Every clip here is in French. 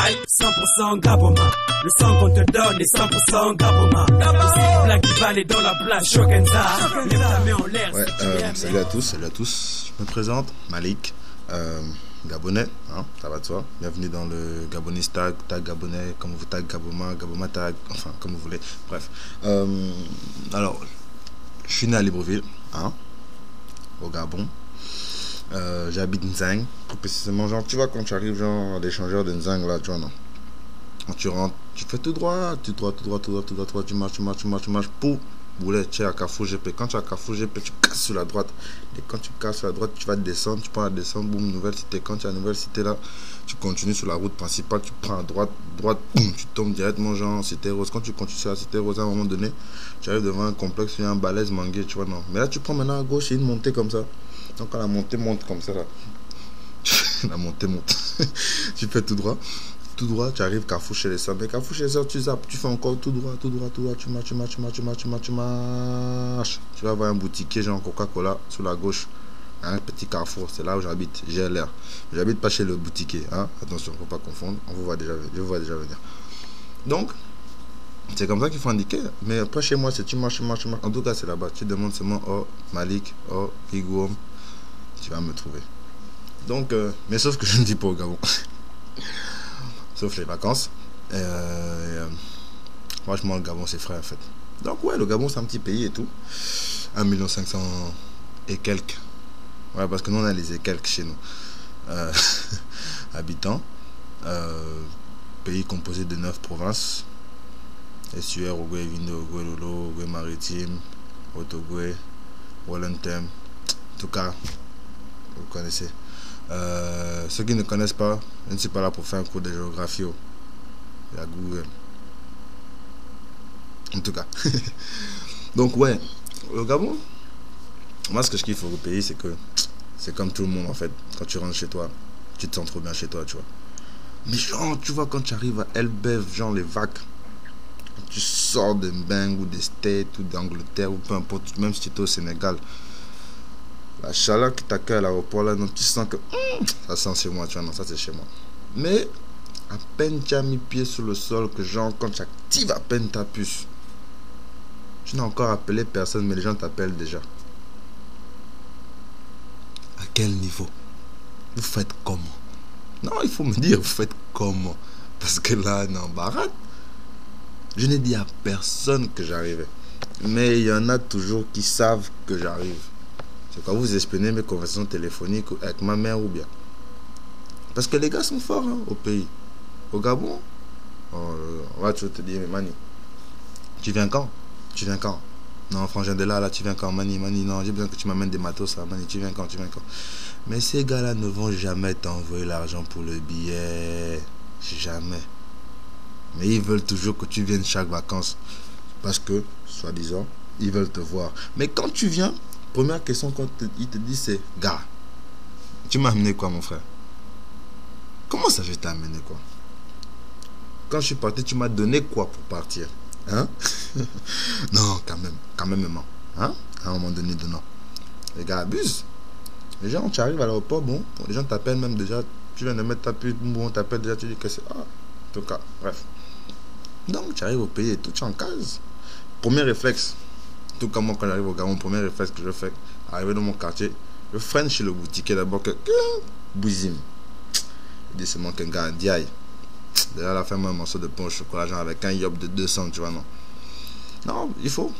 Aïe, 100% Gaboma. Le sang qu'on te donne est 100% Gaboma. C'est une blague qui va aller dans la place Shokenza. Lève ta main en l'air si tu aimes. Salut à tous. Je me présente, Malik, Gabonais, hein, ça va de soi. Bienvenue dans le Gabonese tag Gabonais, comme vous tag Gaboma tag, enfin comme vous voulez. Bref. Alors, je suis né à Libreville, hein, au Gabon. J'habite Nzang, plus précisément, genre, tu vois, quand tu arrives, genre, à l'échangeur de Nzang, là, tu vois, non. Quand tu rentres, tu fais tout droit, tu marches, pour boulet, tu es à Carrefour GP. Quand tu es à Carrefour GP, tu casses sur la droite. Et quand tu casses sur la droite, tu vas descendre, tu prends la descente, boum, nouvelle cité. Quand tu es à nouvelle cité, là, tu continues sur la route principale, tu prends à droite, boum, tu tombes directement, genre, cité rose. Quand tu continues sur la cité rose, à un moment donné, tu arrives devant un complexe, il y a un balèze mangué, tu vois, non. Mais là, tu prends maintenant à gauche, il y a une montée comme ça. Donc, quand la montée monte comme ça, là, la montée monte, tu fais tout droit, tu arrives Carrefour chez les sœurs. Mais Carrefour chez les sœurs, tu zappes, tu fais encore tout droit, tu marches. Tu vas voir un boutiquier, genre Coca-Cola, sur la gauche, un petit carrefour, c'est là où j'habite, GLR. J'habite pas chez le boutiquier, hein, attention, faut pas confondre, je vous vois déjà venir. Donc, c'est comme ça qu'il faut indiquer. Mais après, chez moi, c'est tu marches. En tout cas, c'est là-bas. Tu demandes seulement, oh, Malik, oh, Igouom, tu vas me trouver. Donc, mais sauf que je ne dis pas au Gabon. Sauf les vacances. Franchement, le Gabon, c'est frais, en fait. Donc, ouais, le Gabon, c'est un petit pays et tout. 1 500 000 et quelques. Ouais, parce que nous, on a les et quelques chez nous. Habitants. Pays composé de 9 provinces. Estuaire, Ogooué, Vindo, Ogooué, Lolo, Ogooué Maritime, Otogoué, Wellington. En tout cas, vous connaissez. Ceux qui ne connaissent pas, je ne suis pas là pour faire un cours de géographie. Il y a Google. En tout cas. Donc, ouais, le Gabon, moi, ce que je kiffe au pays, c'est que c'est comme tout le monde, en fait. Quand tu rentres chez toi, tu te sens trop bien chez toi, tu vois. Mais genre, tu vois, quand tu arrives à Elbeuf, genre les vagues, tu sors de Mbeng ou des States ou d'Angleterre ou peu importe, même si tu es au Sénégal, la chaleur qui t'accueille à l'aéroport là, donc tu sens que ça sent chez moi, tu vois, non, ça c'est chez moi. Mais à peine tu as mis pied sur le sol, que genre quand tu actives à peine ta puce, tu n'as encore appelé personne, mais les gens t'appellent déjà. À quel niveau? Vous faites comment? Non, il faut me dire, vous faites comment? Parce que là, non, barat. Je n'ai dit à personne que j'arrivais. Mais il y en a toujours qui savent que j'arrive. C'est quand vous espionnez mes conversations téléphoniques avec ma mère ou bien. Parce que les gars sont forts, hein, au pays. Au Gabon, on va toujours te dire, mais Mani, tu viens quand? Non, frangin de là, tu viens quand? Mani, non, j'ai besoin que tu m'amènes des matos, là. Mani, tu viens quand? Mais ces gars-là ne vont jamais t'envoyer l'argent pour le billet. Jamais. Mais ils veulent toujours que tu viennes chaque vacances. Parce que, soi-disant, ils veulent te voir. Mais quand tu viens, première question qu'ils te disent, c'est: gars, tu m'as amené quoi, mon frère? Comment ça, je t'ai amené quoi? Quand je suis parti, tu m'as donné quoi pour partir? Hein? Non, quand même, maman. Hein? À un moment donné, non. Les gars abusent. Les gens, tu arrives à l'aéroport, bon, les gens t'appellent même déjà, tu viens de mettre ta puce, bon, on t'appelle déjà, tu dis que c'est... Ah, en tout cas, bref. Donc, tu arrives au pays et tout, tu es en case. Premier réflexe, tout comme moi quand j'arrive au Gabon, premier réflexe que je fais, arriver dans mon quartier, je freine chez le boutiquier d'abord que bouzim. Il dit seulement qu'un gars diaille. Déjà, la femme, un morceau de pain au chocolat, genre avec un yop de 200, tu vois, non. Non, il faut.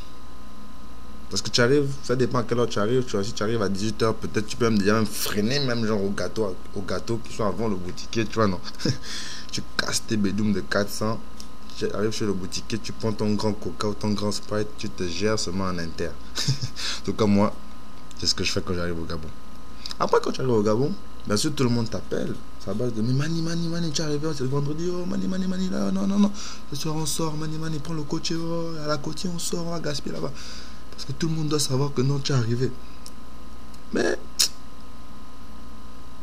Parce que tu arrives, ça dépend à quelle heure tu arrives. Tu vois, si tu arrives à 18h, peut-être tu peux même déjà freiner, même genre au gâteau qui sont avant le boutiquier, tu vois, non. Tu casses tes bédoumes de 400. Tu arrives chez le boutiquier, tu prends ton grand coca ou ton grand sprite, tu te gères seulement en inter. En tout cas, moi, c'est ce que je fais quand j'arrive au Gabon. Après, quand tu arrives au Gabon, bien sûr, tout le monde t'appelle. Ça base de: mais Mani, tu es arrivé, c'est le vendredi, oh, Mani, là, non. Ce soir, on sort, Mani, prends le coach, oh, à la côtier, on sort, on va gaspiller là-bas. Parce que tout le monde doit savoir que non, tu es arrivé. Mais,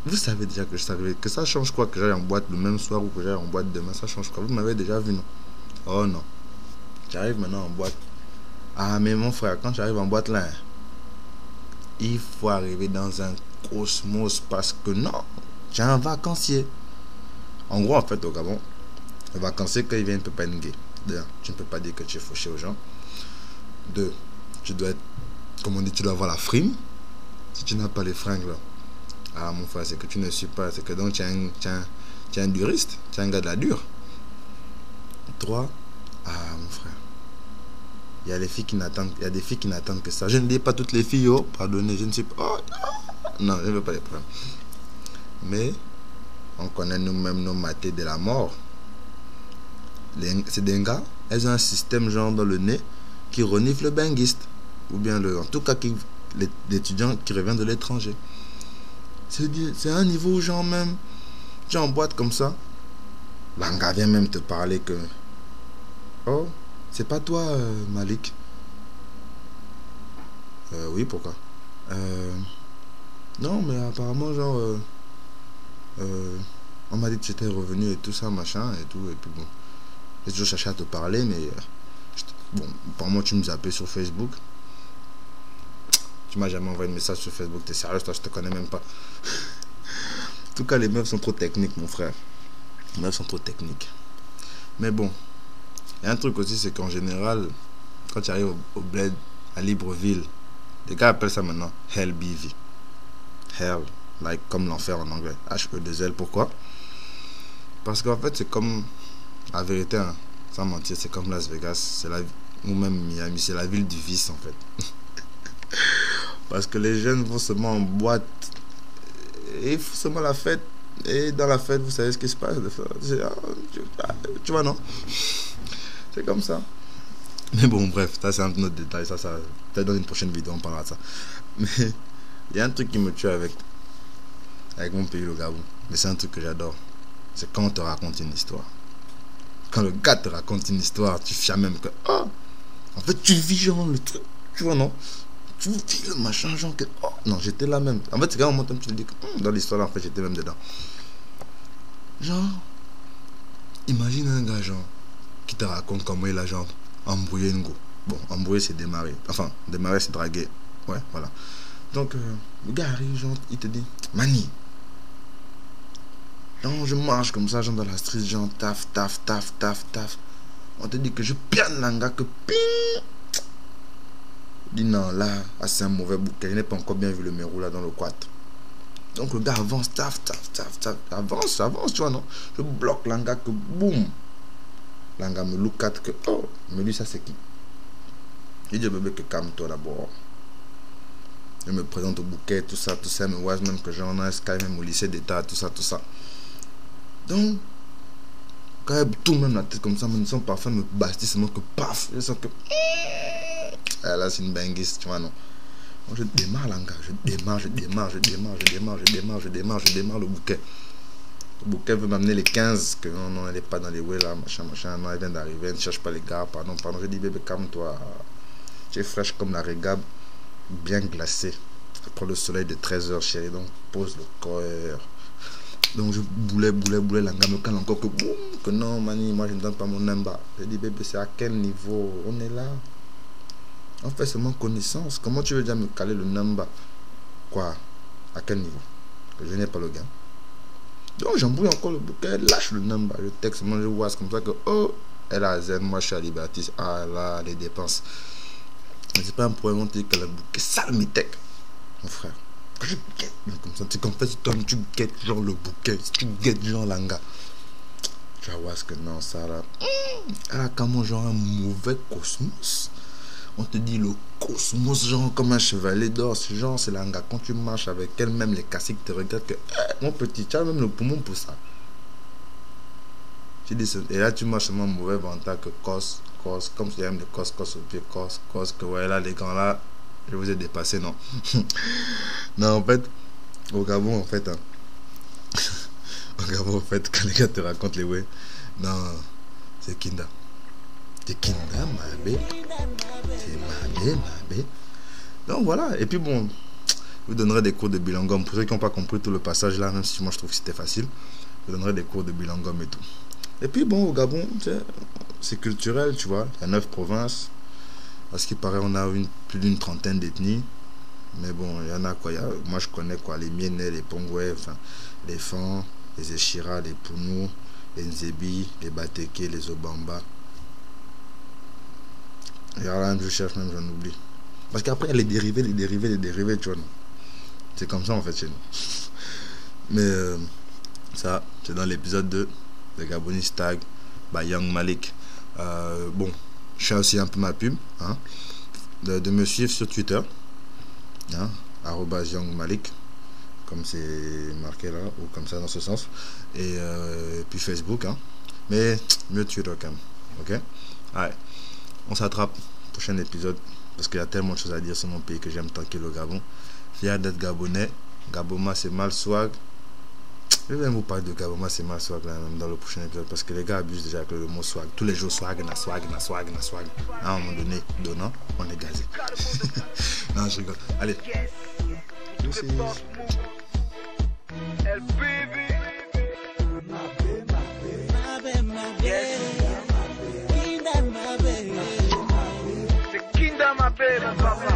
vous savez déjà que je suis arrivé. Que ça change quoi que j'aille en boîte le même soir ou que j'aille en boîte demain, ça change quoi? Vous m'avez déjà vu, non? Oh non. J'arrive maintenant en boîte. Ah, mais mon frère, quand j'arrive en boîte là, il faut arriver dans un cosmos parce que non, tu es un vacancier. En gros, en fait, au Gabon, le vacancier, quand il vient, il ne peut pas être gay. D'ailleurs, tu ne peux pas dire que tu es fauché aux gens. Deux, tu dois être, comme on dit, tu dois avoir la frime. Si tu n'as pas les fringues, là, ah, mon frère, c'est que tu ne suis pas. C'est que donc, tu es un duriste. Tu es un gars de la dure. Trois, ah, mon frère. Il y a des filles qui n'attendent que ça. Je ne dis pas toutes les filles, oh, pardonnez, je ne sais pas. Oh, non, je ne veux pas les prendre. Mais, on connaît nous-mêmes nos matés de la mort. C'est des gars, elles ont un système genre dans le nez qui renifle le benguiste. Ou bien, en tout cas, l'étudiant qui revient de l'étranger. C'est un niveau genre même. Tu es en boîte comme ça. L'anga vient même te parler que... Oh, c'est pas toi, Malik. Oui, pourquoi? Non, mais apparemment, genre... on m'a dit que j'étais revenu et tout ça, machin, et tout, et puis bon. J'ai toujours cherché à te parler, mais... bon, apparemment, tu me zappais sur Facebook. Tu m'as jamais envoyé de message sur Facebook. T'es sérieux, toi, je te connais même pas. En tout cas, les meufs sont trop techniques, mon frère. Les meufs sont trop techniques. Mais bon, il y a un truc aussi, c'est qu'en général, quand tu arrives au bled, à Libreville, les gars appellent ça maintenant Hell BV. Hell, like comme l'enfer en anglais. H-E-2-L, pourquoi? Parce qu'en fait, c'est comme, la vérité, hein, sans mentir, c'est comme Las Vegas, ou même Miami, c'est la ville du vice, en fait. Parce que les jeunes vont seulement en boîte, et ils font seulement la fête. Et dans la fête, vous savez ce qui se passe. Tu vois, non? C'est comme ça. Mais bon, bref, ça c'est un autre détail. Ça peut-être dans une prochaine vidéo, on parlera de ça. Mais il y a un truc qui me tue avec mon pays, le Gabon. Mais c'est un truc que j'adore. C'est quand on te raconte une histoire. Quand le gars te raconte une histoire, tu fias même que... Oh, en fait, tu vis genre le truc. Tu vois, non? Tu vis le machin, genre que... Oh, non, j'étais là même. En fait, c'est quand on m'entend, tu te dis que... dans l'histoire, là, en fait, j'étais même dedans. Genre... Imagine un gars, genre... qui te raconte comment il a, genre... embrouillé une go. Bon, embrouiller, c'est démarrer. Enfin, démarrer, c'est draguer. Ouais, voilà. Donc, le gars arrive, genre, il te dit... Mani. Genre, je marche comme ça, genre, dans la street, genre, taf. On te dit que je piane l'anga, que ping. Dit non, là, c'est un mauvais bouquet. Je n'ai pas encore bien vu le mérou là dans le quad. Donc le gars avance, taf, avance, tu vois, non? Je bloque l'anga que boum. L'anga me look at que oh, mais lui, ça c'est qui? Il dit bébé que calme-toi d'abord. Je me présente au bouquet, tout ça, me voit même que j'en ai un Sky, même au lycée d'état, tout ça. Donc, quand elle tourne même la tête comme ça, mon son parfum me bastille, c'est moi que paf, je sens que. Ah, là, c'est une benguiste, tu vois, non? Donc, je démarre, l'anga, je démarre le bouquet. Le bouquet veut m'amener les 15, que non, elle n'est pas dans les way là, machin, non, elle vient d'arriver, elle ne cherche pas les gars, pardon. Je dis, bébé, calme-toi. Tu es fraîche comme la régabe, bien glacée. Après le soleil de 13h, chérie, donc pose le cœur. Donc je boulais, l'anga me cale encore que boum, que non, mani, moi je ne donne pas mon number. Je dis, bébé, c'est à quel niveau? On est là. On fait seulement connaissance. Comment tu veux déjà me caler le number? Quoi? À quel niveau? Que je n'ai pas le gain. Donc j'embrouille encore le bouquet, elle lâche le number. Je texte, moi je vois, c'est comme ça que oh, elle a zen, moi je suis à Libertis. Ah là, les dépenses. Mais c'est pas un problème, on te dit que le bouquet sale mes tech, mon frère. Que je guette, comme ça, tu confesses, toi, tu guettes genre le bouquet, tu guettes genre l'anga. Tu vas voir ce que non, ça là. Elle a comment genre un mauvais cosmos. On te dit le cosmos, genre comme un chevalier d'or. Ce genre, c'est l'anga. Quand tu marches avec elle, même les caciques te regardent que mon petit, tu as même le poumon pour ça. Tu dis, et là, tu marches seulement mauvais ventre que cos, comme si j'aime des cos au pied, cos, que ouais, là, les gants là, je vous ai dépassé, non. Non, en fait, au Gabon, en fait, quand les gars te racontent les ouais, non, c'est Kinda. C'est Kinda, ma belle. C'est ma belle. Donc voilà, et puis bon, je vous donnerai des cours de bilangom. Pour ceux qui n'ont pas compris tout le passage là, même si moi je trouve que c'était facile, je vous donnerai des cours de bilangom et tout. Et puis bon, au Gabon, c'est culturel, tu vois. Il y a 9 provinces. À ce qui paraît, on a plus d'une trentaine d'ethnies. Mais bon, il y en a quoi. Moi je connais quoi, les Mienais, les Pongouais, enfin, les Fans, les Eshira, les Pounou, les Nzebi, les Bateke, les Obamba. Et alors là, je cherche même, j'en oublie. Parce qu'après, les dérivés, tu vois. C'est comme ça en fait chez nous. Mais ça, c'est dans l'épisode 2 de Gabonese Tag by Young Malik. Bon, je fais aussi un peu ma pub. Hein, de me suivre sur Twitter. Hein, @Young Malik. Comme c'est marqué là, ou comme ça dans ce sens. Et puis Facebook. Hein. Mais mieux Twitter quand même. Ok? Allez, on s'attrape. Prochain épisode. Parce qu'il y a tellement de choses à dire sur mon pays que j'aime tant qu'il est le Gabon. Fier d'être Gabonais. Gaboma c'est mal swag. Je vais vous parler de Gaboma c'est mal swag là, même dans le prochain épisode. Parce que les gars abusent déjà avec le mot swag. Tous les jours swag. À un moment donné, donnant, on est gazé. Non, je rigole. Allez. Merci. My baby,